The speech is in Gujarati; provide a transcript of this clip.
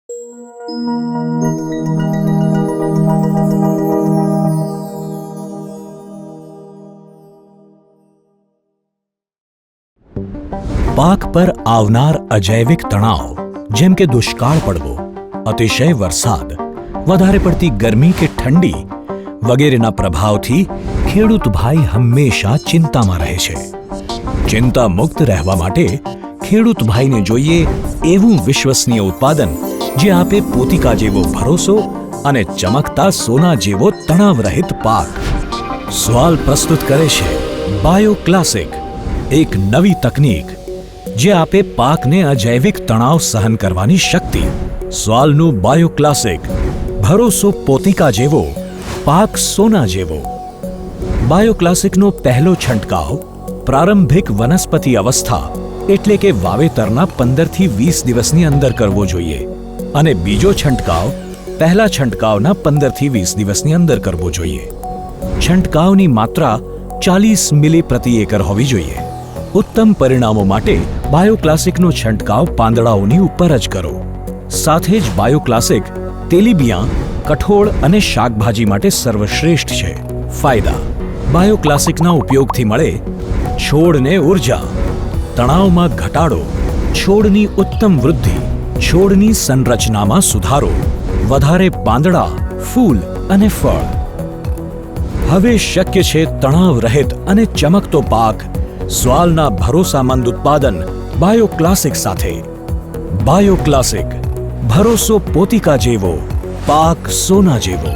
પાક પર આવનાર અજૈવિક તણાવ, જેમ કે દુષ્કાળ પડવો, અતિશય વરસાદ, વધારે પડતી ગરમી કે ઠંડી વગેરેના પ્રભાવથી ખેડૂત ભાઈ હંમેશા ચિંતામાં રહે છે. ચિંતા મુક્ત રહેવા માટે ખેડૂત ભાઈને જોઈએ એવું વિશ્વસનીય ઉત્પાદન જે આપે પોતિકા જેવો ભરોસો અને ચમકતા સોના જેવો તણાવ રહિત પાક. સ્વાલ પ્રસ્તુત કરે છે બાયો ક્લાસિક, એક નવી તકનીક જે આપે પાકને અજૈવિક તણાવ સહન કરવાની શક્તિ. સ્વાલનું બાયો ક્લાસિક, ભરોસો પોતિકા જેવો, પાક સોના જેવો. બાયો ક્લાસિકનો પહેલો છંટકાવ પ્રારંભિક વનસ્પતિ અવસ્થા એટલે કે વાવેતરના 15 થી 20 દિવસની અંદર કરવો જોઈએ અને બીજો છંટકાવ પહેલા છંટકાવના 15 થી 20 દિવસની અંદર કરવો જોઈએ. છંટકાવની માત્રા 40 મિલી પ્રતિ એકર હોવી જોઈએ. ઉત્તમ પરિણામો માટે બાયો ક્લાસિકનો છંટકાવ પાંદડાઓની ઉપર જ કરો. સાથે જ બાયો ક્લાસિક તેલીબિયાં, કઠોળ અને શાકભાજી માટે સર્વશ્રેષ્ઠ છે. ફાયદા: બાયો ક્લાસિકના ઉપયોગથી મળે છોડને ઉર્જા, તણાવમાં ઘટાડો, છોડની ઉત્તમ વૃદ્ધિ, છોડની સંરચનામાં સુધારો, વધારે પાંદડા, ફૂલ અને ફળ. હવે શક્ય છે તણાવ રહિત અને ચમકતો પાક સ્વાલના ભરોસામંદ ઉત્પાદન બાયો ક્લાસિક સાથે. બાયો ક્લાસિક, ભરોસો પોતિકા જેવો, પાક સોના જેવો.